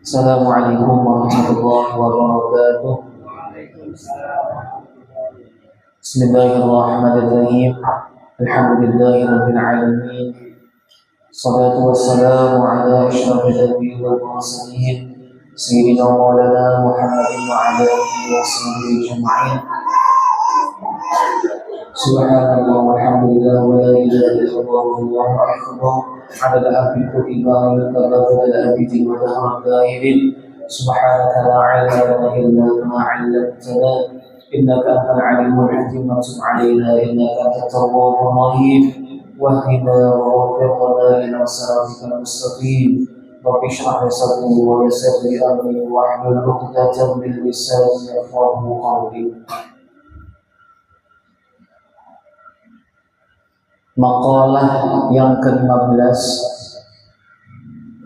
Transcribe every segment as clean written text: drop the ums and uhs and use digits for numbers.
Assalamualaikum warahmatullahi wabarakatuh. Bismillahirrahmanirrahim. Alhamdulillahirabbil alamin. Shalatu wassalamu ala asyrafil anbiya'i wal mursalin sayyidina wa maulana Muhammadin wa ala alihi wa sahbihi ajma'in. Subhanallah walhamdulillah wa la ilaha illallah wallahu akbar. Adada abdi kutiba wa adada abdi wa dahra dahirin. Subhanaka la ilma lana illa ma 'allamtana innaka antal alimul hakim. Tub 'alaina innaka antat tawwabur rahim. Wahdina wa waffiq lana ila siratal mustaqim. Rabbi shrah li sadri wa yassir li amri wahlul 'uqdatam min lisani yafqahu qawli. Maqalah yang ke-15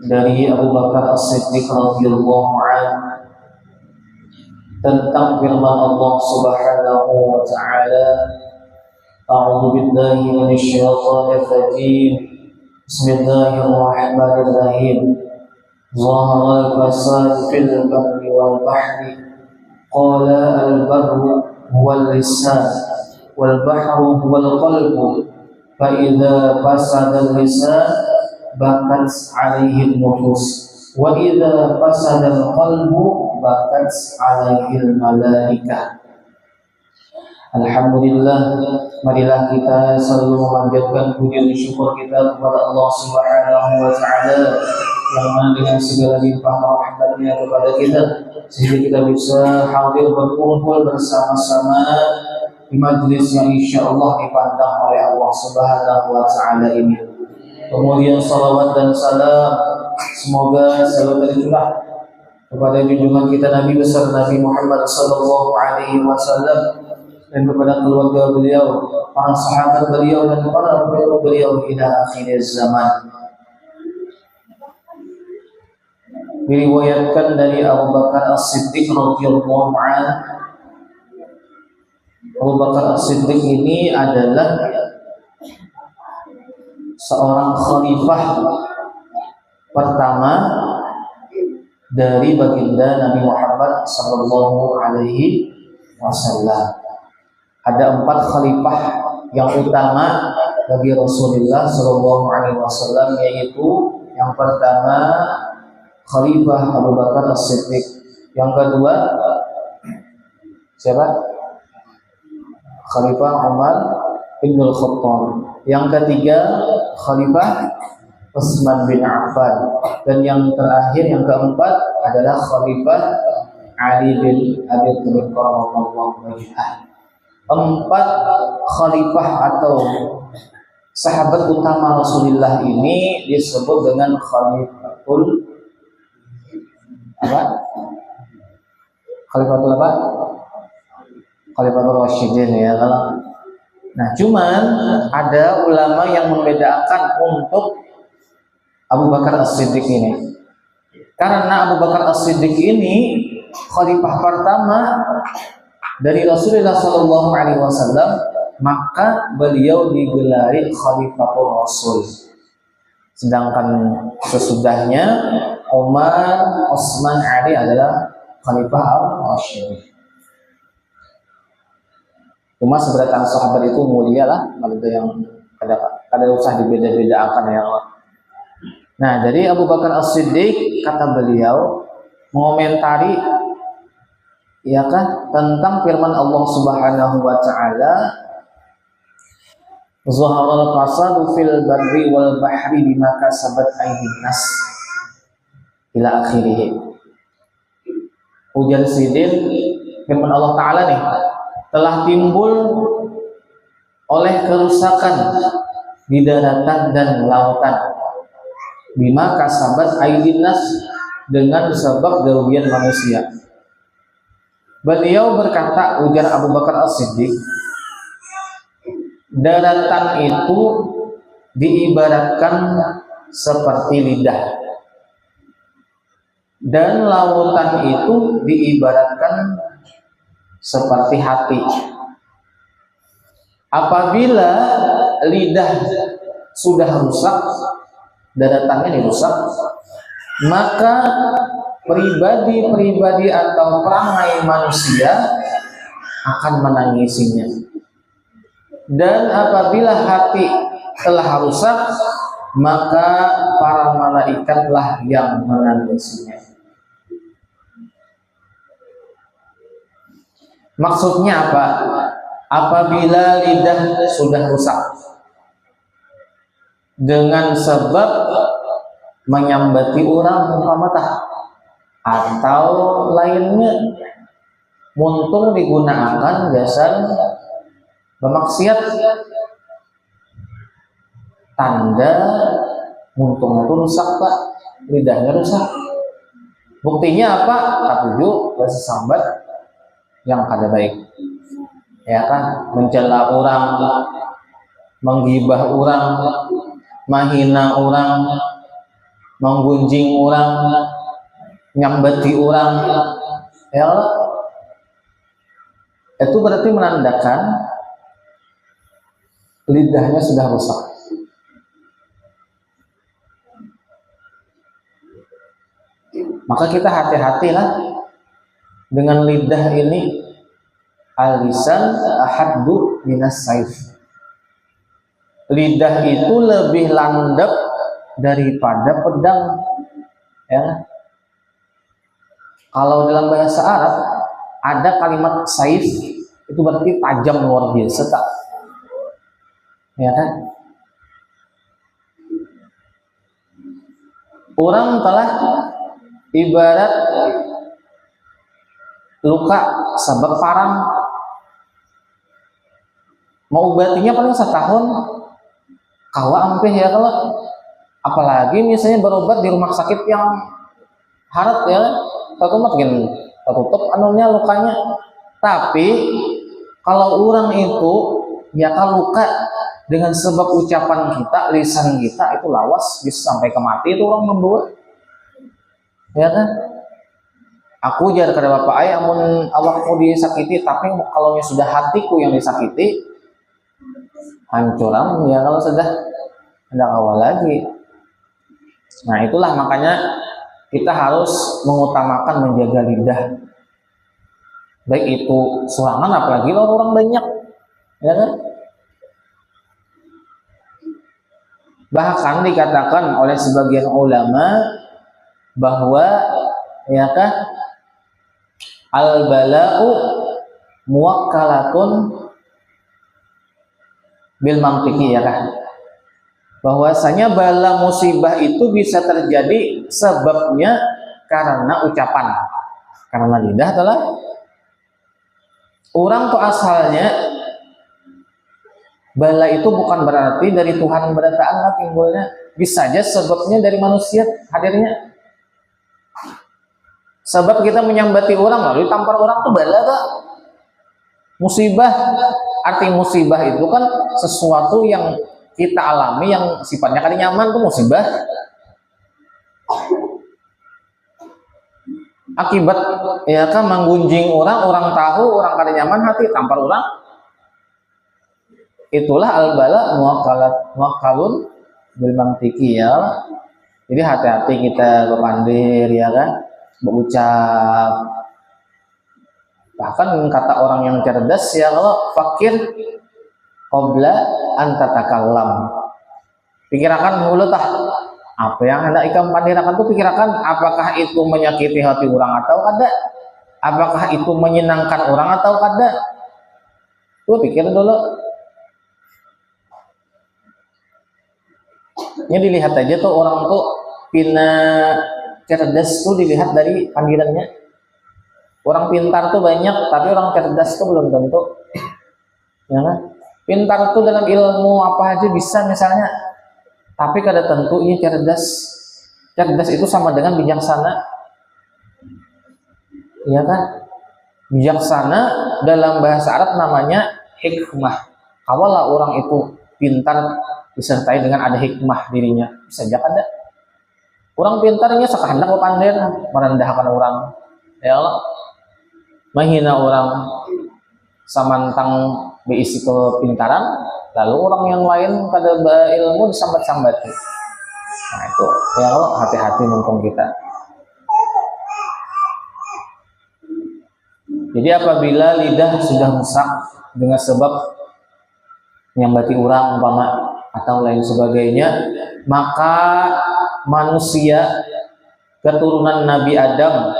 dari Abu Bakar As-Siddiq radhiyallahu anhu tentang firman Allah Subhanahu wa ta'ala. A'udzu billahi minasy syaithanir rajim. Bismillahirrahmanirrahim. Zahara al-fasad fil barri wal bahri. Qala al-barru huwal lisan wal bahru huwal qalbu. فإذا فسد اللسان بكت عليه النفوس وإذا فسد القلب بكت عليه الملائكة. Alhamdulillah, marilah kita selalu memanjatkan puji dan syukur kita kepada Allah Subhanahu wa ta'ala yang mana dengan segala limpah rahmatnya kepada kita sehingga kita bisa hadir berkumpul bersama-sama di majlis yang insyaallah dipandang oleh Allah Subhanahu wa ta'ala ini. Kemudian salawat dan salam semoga selalu tercurah kepada junjungan kita Nabi besar Nabi Muhammad sallallahu alaihi wasallam dan kepada keluarga beliau, para sahabat beliau dan para pengikut beliau hingga akhir zaman. Diriwayatkan dari Abu Bakar As-Siddiq radhiyallahu anhu. Abu Bakar As-Siddiq ini adalah seorang khalifah pertama dari baginda Nabi Muhammad sallallahu alaihi wasallam. Ada 4 khalifah yang utama bagi Rasulullah sallallahu alaihi wasallam, yaitu yang pertama Khalifah Abu Bakar As-Siddiq, yang kedua siapa? Khalifah Umar bin Al-Khattab, yang ketiga Khalifah Utsman bin Affan, dan yang terakhir yang keempat adalah Khalifah Ali bin Abi Thalib radhiyallahu anhu. 4 khalifah atau sahabat utama Rasulullah ini disebut dengan Khalifatul apa? Khalifatul apa? Khalifatul Rasyidin ya kalau. Nah, cuman ada ulama yang membedakan untuk Abu Bakar As-Siddiq ini. Karena Abu Bakar As-Siddiq ini khalifah pertama dari Rasulullah sallallahu alaihi wasallam, maka beliau digelari Khalifatul Rasul. Sedangkan sesudahnya Umar, Utsman, Ali adalah Khalifah Ar-Rasyidin. Cuma seberatan sahabat itu mulia lah, ada yang ada usah dibeda-bedakan ya Allah. Nah, jadi Abu Bakar As-Siddiq kata beliau mengomentari ya kan tentang firman Allah Subhanahu wa ta'ala, zaharal fasadu fil barri wal bahri bima kasabat aydin nas ila akhirih. Ujar sidin firman Allah Ta'ala nih, telah timbul oleh kerusakan di daratan dan lautan bima kasabat aydin nas, dengan sebab gawean manusia. Beliau berkata, ujar Abu Bakar As-Siddiq, daratan itu diibaratkan seperti lidah dan lautan itu diibaratkan seperti hati. Apabila lidah sudah rusak, daratannya dirusak, maka pribadi-pribadi atau perangai manusia akan menangisinya. Dan apabila hati telah rusak, maka para malaikatlah yang menangisinya. Maksudnya apa? Apabila lidah sudah rusak dengan sebab menyambati orang umpamanya atau lainnya, muntung digunakan jasa bermaksiat, tanda muntung itu rusak Pak, lidahnya rusak. Buktinya apa? Katujuh bahasa sambat yang kada baik, ya kan, mencela orang, menggibah orang, menghina orang, menggunjing orang, nyambati orang, ya Allah. Itu berarti menandakan lidahnya sudah rusak. Maka kita hati-hatilah dengan lidah ini. Al-lisan ahaddu minas saif. Lidah itu lebih landep daripada pedang, ya. Kalau dalam bahasa Arab ada kalimat saif, itu berarti tajam luar biasa, tak? Ya kan? Orang telah ibarat luka sebab parang, mau obatinya paling setahun kawa ampih, ya. Kalau apalagi misalnya berobat di rumah sakit yang harat, ya, satu mungkin tertutup anunya lukanya. Tapi kalau orang itu ya kalau luka dengan sebab ucapan kita, lisan kita itu lawas bisa sampai ke mati, itu orang membuat, ya kan? Aku jar kada bapak ayah amun awakku disakiti, tapi kalau sudah hatiku yang disakiti hancuram, ya kalau sudah ada awal lagi. Nah itulah makanya kita harus mengutamakan menjaga lidah, baik itu serangan apalagi kalau orang banyak, ya kan? Bahkan dikatakan oleh sebagian ulama bahwa, ya kan, al-bala'u muwakkalatun bil mantiki, ya kan, bahwasanya bala musibah itu bisa terjadi sebabnya karena ucapan, karena lidah adalah orang tuh asalnya bala itu bukan berarti dari Tuhan berdatang timbulnya, bisa saja sebabnya dari manusia hadirnya. Sebab kita menyambati orang lalu tampar orang tuh bala tak? Musibah. Arti musibah itu kan sesuatu yang kita alami yang sifatnya kada nyaman, tuh musibah. Akibat, ya kan, menggunjing orang, orang tahu orang kada nyaman hati tampar orang. Itulah al-bala muwakkalun bil mantiki, ya. Jadi hati-hati kita berpandir, ya kan, berucap. Bahkan kata orang yang cerdas, ya, kalau fakir qabla an tatakallam. Pikirkan dulu tah apa yang hendak ikam pandirakan, tuh pikirkan apakah itu menyakiti hati orang atau kada, apakah itu menyenangkan orang atau kada. Tuh pikir dulu. Ini dilihat aja tuh orang tuh pina cerdas tuh dilihat dari panggilannya. Orang pintar tuh banyak, tapi orang cerdas tuh belum tentu, ya kan? Pintar tuh dalam ilmu apa aja bisa misalnya, tapi kada tentu ini cerdas. Cerdas itu sama dengan bijaksana, ya kan? Bijaksana dalam bahasa Arab namanya hikmah. Kawalah orang itu pintar disertai dengan ada hikmah dirinya, bisa aja kada. Orang pintarnya sekehendak pandir merendahkan orang, ya Allah, menghina orang, samantang berisi kepintaran, lalu orang yang lain kada berilmu disambat-sambati. Nah itu, ya Allah, hati-hati mumpung kita. Jadi apabila lidah sudah rusak dengan sebab nyambati orang umpama atau lain sebagainya, maka manusia keturunan Nabi Adam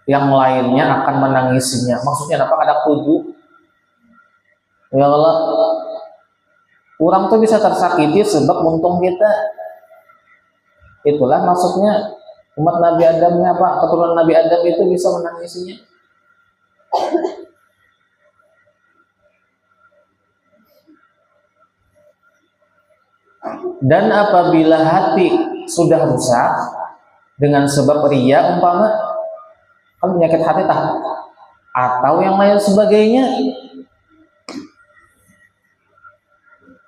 yang lainnya akan menangisinya. Maksudnya apa? Ada kudu. Ya Allah, orang tuh bisa tersakiti sebab untung kita. Itulah maksudnya umat Nabi Adamnya apa? Keturunan Nabi Adam itu bisa menangisinya. Dan apabila hati sudah rusak dengan sebab riya umpama, kan penyakit hati atau yang lain sebagainya,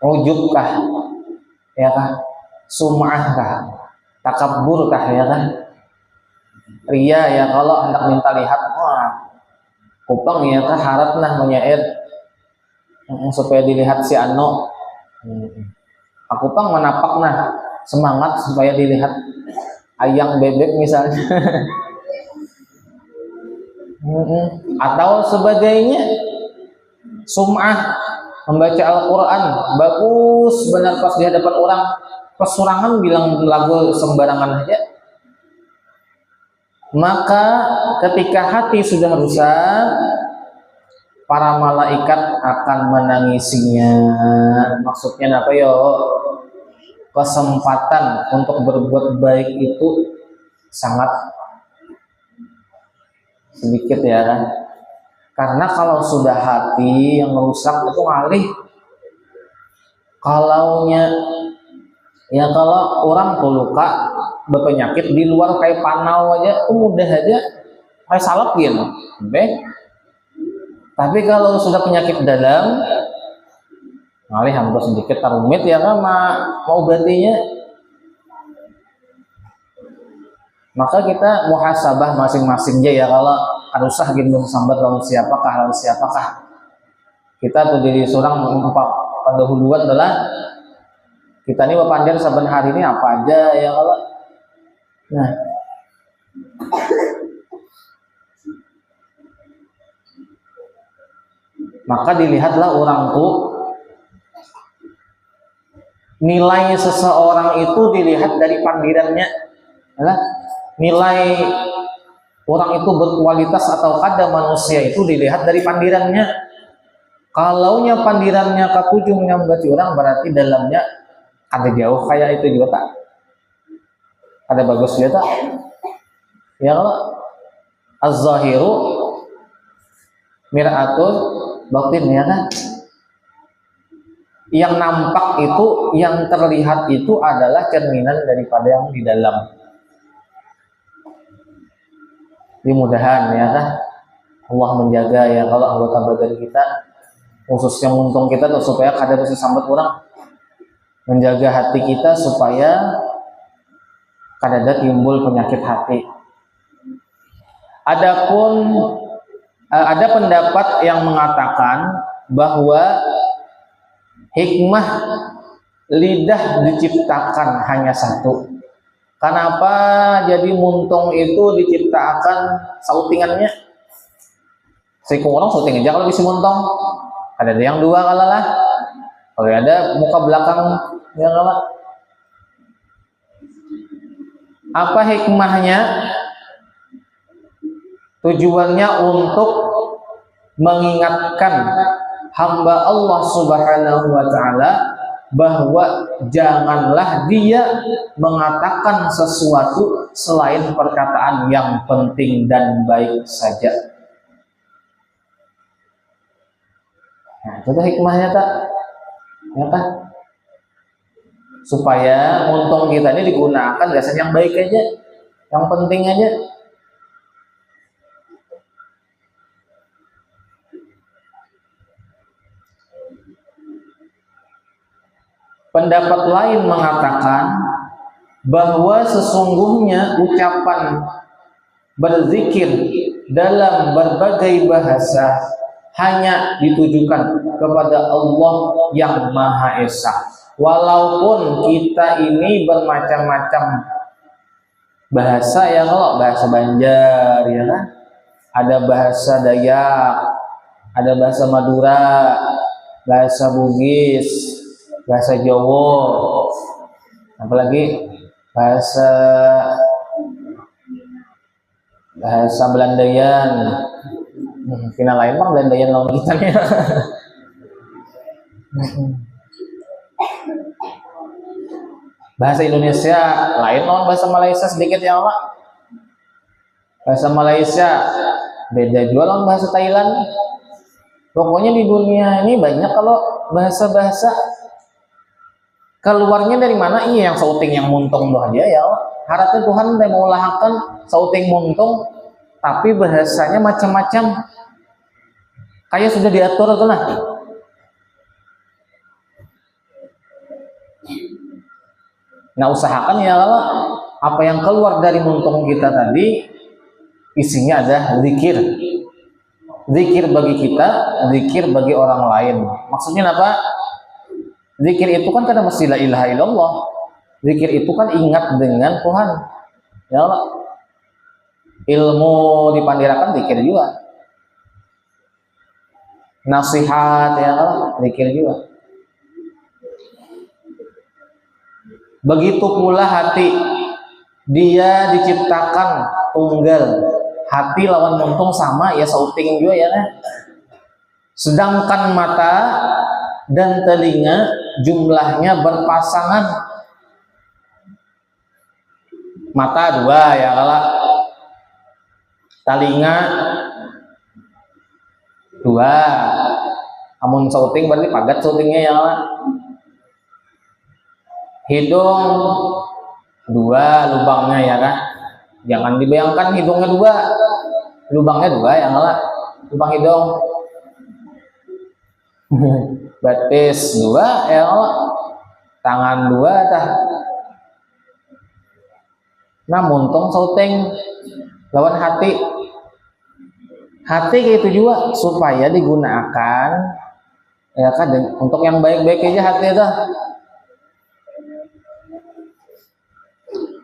ujubkah, ya kan, sum'ahkah, takabburkah, ya kan, riya ya kalau hendak minta lihat, wah kupang ya kan harap nah menyair supaya dilihat si Ano. Aku pang menapak nah semangat supaya dilihat ayang bebek misalnya. Atau sebagainya. Sum'ah, membaca Al-Quran bagus benar pas di hadapan orang, pesurangan bilang lagu sembarangan aja. Maka ketika hati sudah rusak, para malaikat akan menangisinya. Maksudnya apa yo? Kesempatan untuk berbuat baik itu sangat sedikit ya kan. Karena kalau sudah hati yang rusak itu ngalih. Kalaunya ya kalau orang tuh luka berpenyakit di luar kayak panau aja tuh mudah aja kayak salep gitu. Tapi kalau sudah penyakit dalam ngalih hampir sedikit rumit ya kan mau gantinya. Maka kita muhasabah masing-masing ya kalau harusah gendong sambat lalu siapakah kita tuh diri seorang pendahuluan adalah kita ini papandir saben hari ini apa aja ya kalau nah maka dilihatlah orang tuh nilai seseorang itu dilihat dari pandirannya. Nilai orang itu berkualitas atau kada manusia itu dilihat dari pandirannya. Kalaunya pandirannya ketujuh menyambati orang berarti dalamnya ada jauh kayak itu juga tak ada bagus juga tak ya kalau az-zahiru mir'atul batin ya kan. Yang nampak itu, yang terlihat itu adalah cerminan daripada yang di dalam. Jadi mudahan ya kan Allah menjaga ya kalau anggota badan kita khususnya muntung kita tuh supaya kada bisa sambat orang, menjaga hati kita supaya kada ada timbul penyakit hati. Adapun ada pendapat yang mengatakan bahwa hikmah lidah diciptakan hanya satu. Kenapa jadi muntung itu diciptakan sautingannya? Sekung orang sauting aja kalau bisa muntung. Ada yang dua kalalah. Kalau ada muka belakang ya kalah. Apa hikmahnya? Tujuannya untuk mengingatkan hamba Allah Subhanahu wa ta'ala bahwa janganlah dia mengatakan sesuatu selain perkataan yang penting dan baik saja. Nah, itu hikmahnya tak? Ya kan? Supaya untung kita ini digunakan biasanya yang baik aja, yang penting aja. Pendapat lain mengatakan bahwa sesungguhnya ucapan berzikir dalam berbagai bahasa hanya ditujukan kepada Allah yang Maha Esa. Walaupun kita ini bermacam-macam bahasa ya, kalau bahasa Banjar ya kan, ada bahasa Dayak, ada bahasa Madura, bahasa Bugis, bahasa Jawa, apalagi bahasa bahasa Belandayan. Kena lain mah Belandayan lawan kita nih. Bahasa Indonesia lain lawan bahasa Malaysia sedikit ya Allah. Bahasa Malaysia beda juga lawan bahasa Thailand. Pokoknya di dunia ini banyak kalau bahasa-bahasa keluarnya dari mana? Iya yang sauting yang muntung doh aja ya Allah. Harapnya Tuhan udah mau lahirkan sauting muntung, tapi bahasanya macam-macam. Kayak sudah diatur tuh lah. Nah usahakan ya Allah, apa yang keluar dari muntung kita tadi isinya ada zikir. Zikir bagi kita, zikir bagi orang lain. Maksudnya apa? Zikir itu kan karena mesti la ilaha illallah. Zikir itu kan ingat dengan Tuhan. Ya Allah. Ilmu dipandirakan zikir juga. Nasihat ya Allah, zikir juga. Begitu pula hati, dia diciptakan tunggal. Hati lawan muntung sama ya sauting juga ya kan. Sedangkan mata dan telinga jumlahnya berpasangan. Mata dua ya kalau telinga dua. Amun sauting berarti pagat sautingnya ya Allah. Hidung dua lubangnya ya kan. Jangan dibayangkan hidungnya dua, lubangnya dua ya Allah. Lubang hidung. Batis dua ya Allah. Tangan dua tah. Nah muntung sauting lawan hati. Hati gitu juga supaya digunakan ya kan untuk yang baik-baik aja hati itu.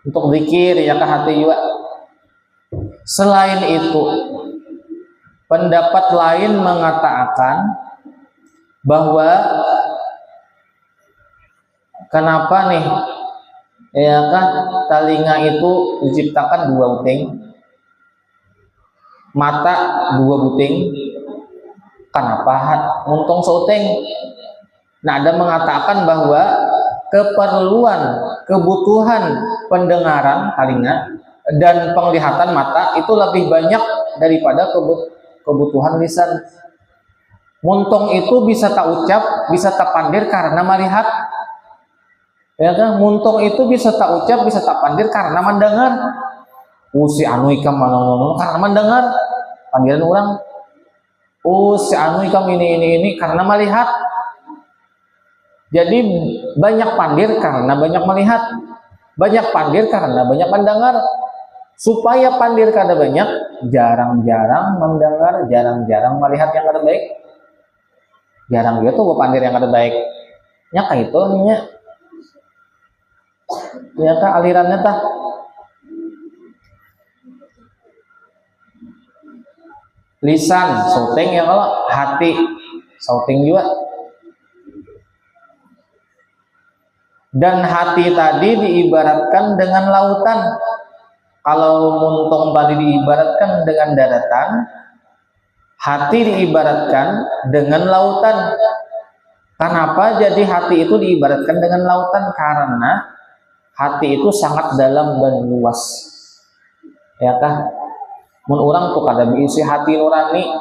Untuk zikir ya ke hati juga. Selain itu, pendapat lain mengatakan bahwa kenapa nih ya kan telinga itu diciptakan dua buting, mata dua buting, kenapa muntung sauting? Nah ada mengatakan bahwa kebutuhan pendengaran telinga dan penglihatan mata itu lebih banyak daripada kebutuhan lisan. Muntung itu bisa tak ucap, bisa tak pandir karena melihat. Ya kan? Muntung itu bisa tak ucap, bisa tak pandir karena mendengar. Si anu ikam mana karena mendengar panggilan orang. Si anu ikam ini karena melihat. Jadi banyak pandir karena banyak melihat, banyak pandir karena banyak mendengar. Supaya pandir kada banyak, jarang-jarang mendengar, jarang-jarang melihat yang kada baik. Jarang juga tuh pandir yang kada baik. Nya kayak itu nya. Ya kah alirannya tah. Lisan, sauting ya kalau hati, sauting juga. Dan hati tadi diibaratkan dengan lautan. Kalau muntung tadi diibaratkan dengan daratan, hati diibaratkan dengan lautan. Kenapa jadi hati itu diibaratkan dengan lautan? Karena hati itu sangat dalam dan luas. Ya kah? Mun orang tuh kada berisi hati nurani,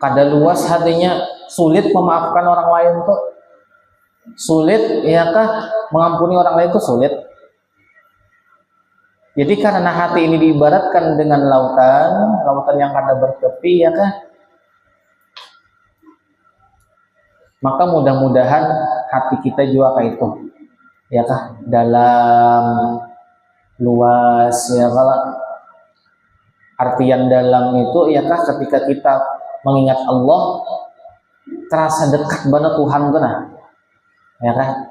kada luas hatinya, sulit memaafkan orang lain tuh. Sulit ya kah? Mengampuni orang lain itu sulit. Jadi karena hati ini diibaratkan dengan lautan yang kada bertepi ya kah? Maka mudah-mudahan hati kita juga kayak itu. Ya kah? Dalam, luas ya kalau artian dalam itu ya kah ketika kita mengingat Allah terasa dekat banget Tuhan tuh nah. Ya kan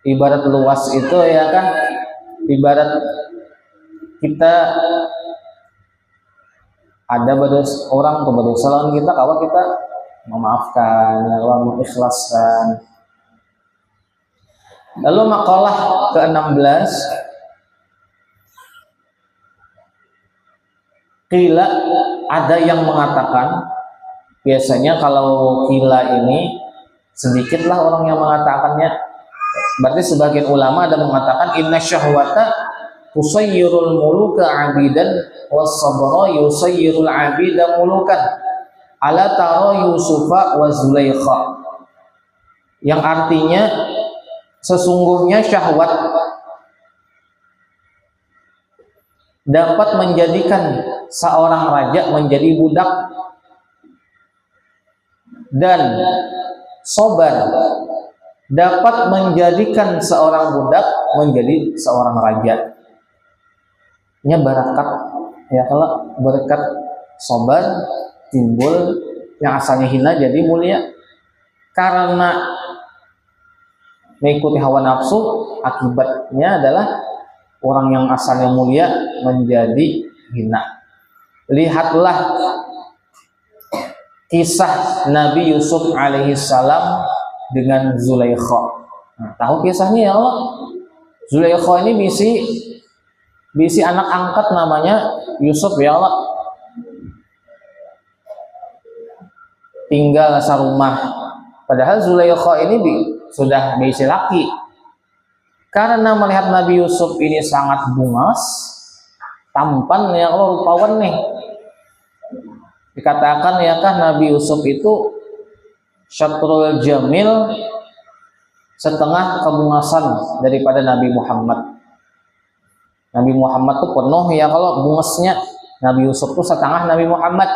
ibarat luas itu ya kan ibarat kita Ada orang tuh berdosa lawan kita, kalau kita memaafkan, ya Allah, mengikhlaskan. Lalu makalah ke-16, qila, ada yang mengatakan, biasanya kalau qila ini sedikitlah orang yang mengatakannya. Berarti sebagian ulama ada mengatakan inna syahwata tusayyirul muluka abidan was sabra yusayyirul abida mulukan ala tara Yusufa wa Zulaikha, yang artinya sesungguhnya syahwat dapat menjadikan seorang raja menjadi budak, dan sabar dapat menjadikan seorang budak menjadi seorang raja. Nya barakat, ya, kalau berkat sabar timbul yang asalnya hina jadi mulia, karena mengikuti hawa nafsu akibatnya adalah orang yang asalnya mulia menjadi hina. Lihatlah kisah Nabi Yusuf alaihissalam dengan Zulaikha. Nah, tahu kisahnya ya Allah? Zulaikha ini bisi anak angkat namanya Yusuf ya Allah. Tinggal sarumah. Padahal Zulaikha ini sudah bisi laki. Karena melihat Nabi Yusuf ini sangat bungas, tampan ya Allah, rupawan nih. Dikatakan ya kah Nabi Yusuf itu syatrul jamil, setengah kebungasan daripada Nabi Muhammad. Nabi Muhammad tuh penuh ya kalau bungasnya, Nabi Yusuf tuh setengah Nabi Muhammad.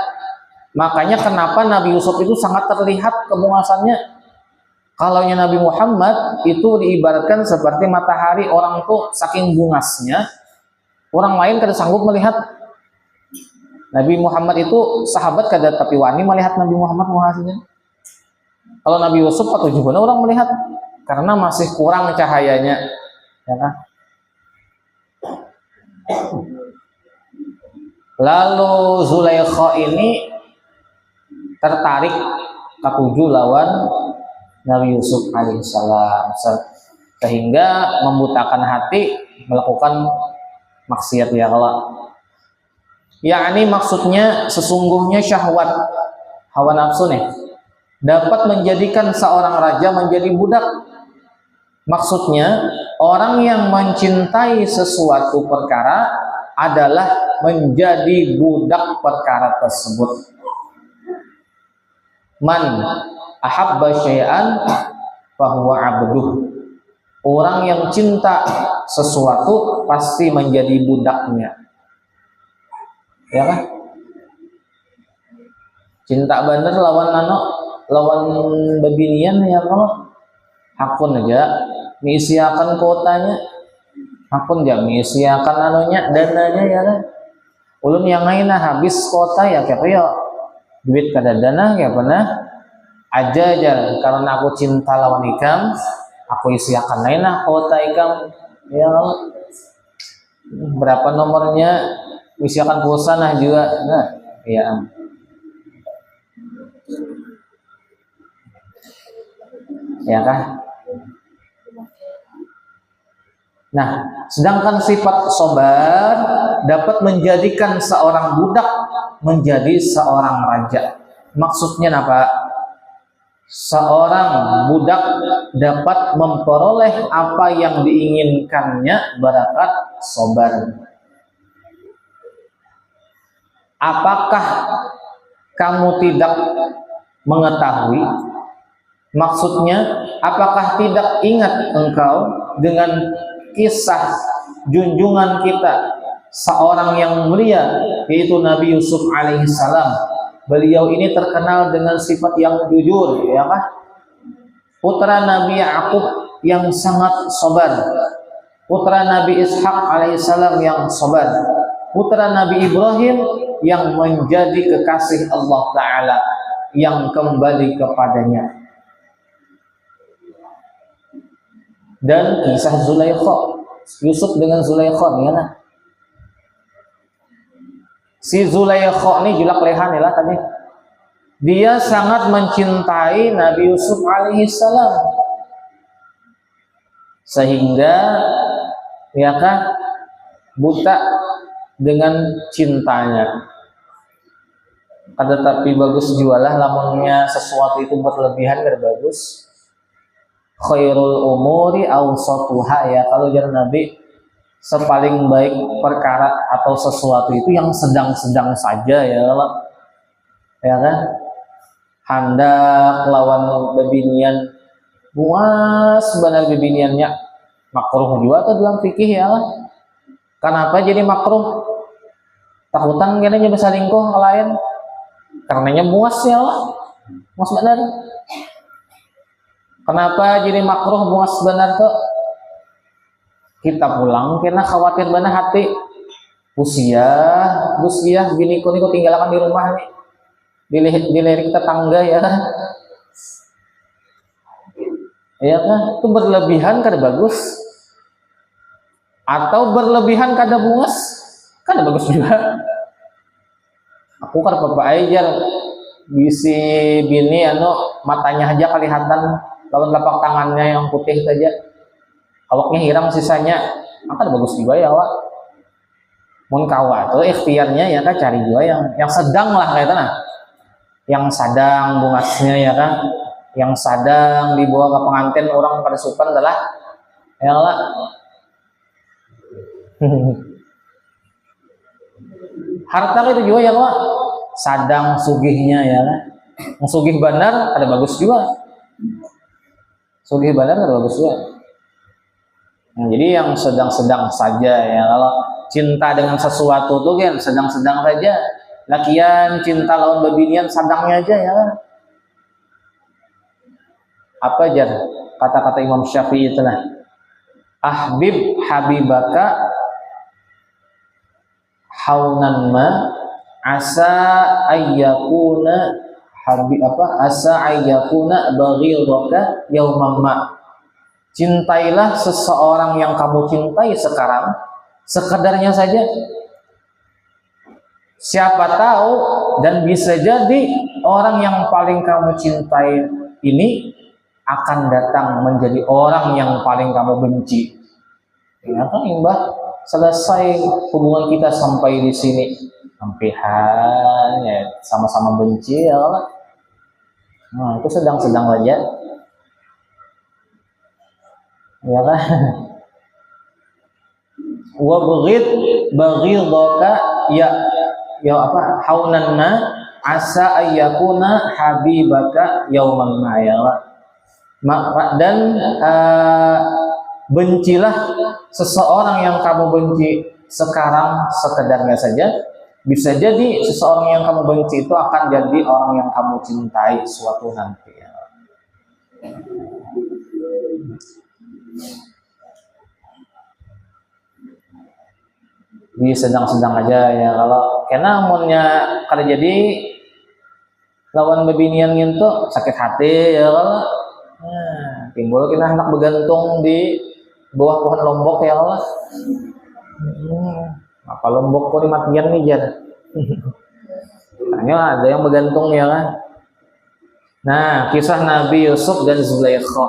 Makanya kenapa Nabi Yusuf itu sangat terlihat kebungasannya. Kalau Nabi Muhammad itu diibaratkan seperti matahari, orang tuh saking bungasnya orang lain kada sanggup melihat. Nabi Muhammad itu sahabat kada tapi wani melihat Nabi Muhammad bungasnya. Kalau Nabi Yusuf atau juga orang melihat karena masih kurang cahayanya, ya kan? Lalu Zulaikha ini tertarik ketujuh lawan Nabi Yusuf alaihissalam, sehingga membutakan hati melakukan maksiat ya Allah. Yakni maksudnya sesungguhnya syahwat hawa nafsu nih dapat menjadikan seorang raja menjadi budak. Maksudnya orang yang mencintai sesuatu perkara adalah menjadi budak perkara tersebut. Man ahabba syai'an fahuwa abduh. Orang yang cinta sesuatu pasti menjadi budaknya. Ya kan? Cinta bener lawan lawan babinian ya Allah. Hakun aja mengisiakan kotanya. Hakun aja mengisiakan dananya ya kan. Ulun yang lainnya habis kota ya kayak ya duit kada dana kayak pernah aja karena aku cinta lawan ikam, aku isiakan lainnya kota ikam ya Allah. Berapa nomornya isiakan pulsa nah juga nah ya. Ya kah? Nah, sedangkan sifat sabar dapat menjadikan seorang budak menjadi seorang raja. Maksudnya apa? Seorang budak dapat memperoleh apa yang diinginkannya berkat sabar. Apakah kamu tidak mengetahui? Maksudnya, apakah tidak ingat engkau dengan kisah junjungan kita seorang yang mulia yaitu Nabi Yusuf alaihissalam. Beliau ini terkenal dengan sifat yang jujur, ya kan? Putra Nabi Yakub yang sangat sabar, putra Nabi Ishak alaihissalam yang sabar, putra Nabi Ibrahim yang menjadi kekasih Allah Ta'ala yang kembali kepadanya. Dan kisah Zulaikha, Yusuf dengan Zulaikha ya nah. Si Zulaikha ini julak lehan ya tadi. Dia sangat mencintai Nabi Yusuf alaihissalam sehingga ya kan buta dengan cintanya. Tetapi bagus jualah lamunnya sesuatu itu berlebihan gak bagus. Khairul umuri awsatuha ya, kalau jalan Nabi sepaling baik perkara atau sesuatu itu yang sedang-sedang saja ya kan. Hendak lawan bebinian buas benar bebiniannya makruh juga atau dalam fikih ya kan. Kenapa jadi makruh? Takutan kayaknya bisa lingkuh ke lain karenanya muas ya Allah, muas benar. Kenapa jadi makruh muas benar tuh? Kita pulang karena khawatir benar hati usia biniku niku tinggalkan di rumah nih, dilirik tetangga ya ya kan, itu berlebihan kada bagus atau berlebihan kada muas kada bagus juga. Aku kan bapak aja bisi bini matanya aja kelihatan lawan telapak tangannya yang putih saja, awaknya hiram sisanya, maka bagus juga ya Wak. Mun kawa tuh ikhtiarnya ya kan cari juga yang sedang lah kayak nah, yang sadang bungasnya ya kan, yang sadang dibawa ke pengantin orang pada supan adalah ya lah. Harta itu juga ya Wak, sadang sugihnya ya kan, sugih benar ada bagus juga, sugih benar ada bagus juga. Nah, jadi yang sedang-sedang saja ya, kalau cinta dengan sesuatu tuh kan sedang-sedang saja. Lakian cinta lawan babinian sadangnya aja ya kan. Apa aja kata-kata Imam Syafi'i itu nah, ahbib habibaka haunan ma asa ayyakuna baghidaka yauman ma. Cintailah seseorang yang kamu cintai sekarang sekedarnya saja. Siapa tahu dan bisa jadi orang yang paling kamu cintai ini akan datang menjadi orang yang paling kamu benci. Ya kan Mbah, selesai hubungan kita sampai di sini, sampai ya sama-sama benci ya Allah. Nah, itu sedang-sedang saja. Ya kan? Wa baghidaka ya apa haunan ma asa ayyakuna habibaka yauman ma ya Allah. Dan bencilah seseorang yang kamu benci sekarang sekedarnya saja, bisa jadi seseorang yang kamu benci itu akan jadi orang yang kamu cintai suatu nanti ya. Jadi sedang-sedang aja ya, kalau karena amunnya kada jadi lawan bebinian gitu sakit hati ya kalau timbul kena hendak bergantung di bawah pohon lombok ya Allah. Apa lombok kok dimatian nih jar. Tanya ada yang bergantung ya kan. Nah, kisah Nabi Yusuf dan Zulaikha.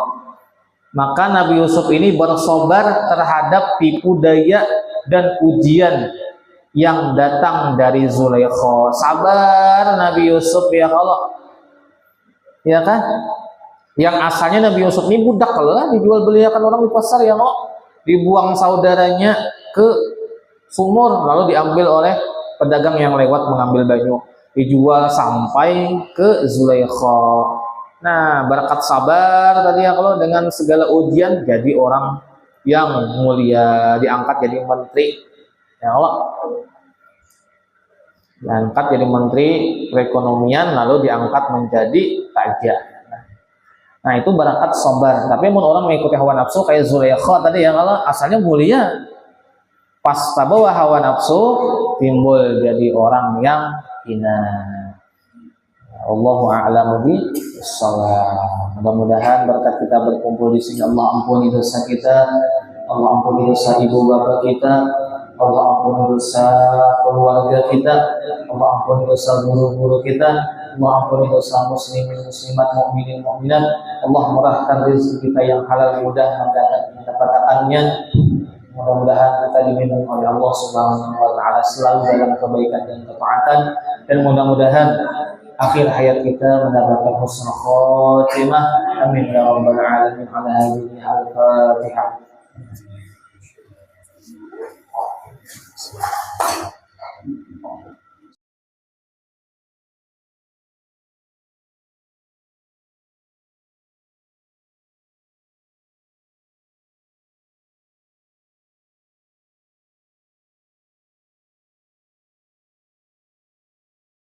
Maka Nabi Yusuf ini bersabar terhadap tipu daya dan ujian yang datang dari Zulaikha. Sabar Nabi Yusuf ya Allah. Ya kan? Yang asalnya Nabi Yusuf ini budak lah, dijual belikan orang di pasar ya kok. Dibuang saudaranya ke sumur lalu diambil oleh pedagang yang lewat mengambil baju. Dijual sampai ke Zulaikha. Nah, berkat sabar tadi ya kalau dengan segala ujian jadi orang yang mulia, diangkat jadi menteri. Ya Allah. Diangkat jadi menteri perekonomian lalu diangkat menjadi raja. Nah, itu berkat sabar. Tapi mun orang mengikuti hawa nafsu kayak Zulaikha tadi ya kalau asalnya mulia. Pas tabawa hawa nafsu timbul jadi orang yang hina. Allahu a'lamu bishawab. Mudah-mudahan berkat kita berkumpul di sini Allah ampuni dosa kita, Allah ampuni dosa ibu bapak kita, Allah ampuni dosa keluarga kita, Allah ampuni dosa guru-guru kita, Allah ampuni dosa muslimin muslimat mukminin mukminat. Allah murahkan rezeki kita yang halal, mudah mendapatkannya. Mudah-mudahan kita dilindungi oleh Allah Subhanahu wa taala selalu dalam kebaikan dan ketaatan, dan mudah-mudahan akhir hayat kita mendapatkan husnul khotimah. Amin ya rabbal alamin. Ala hadhihi al-Fatihah.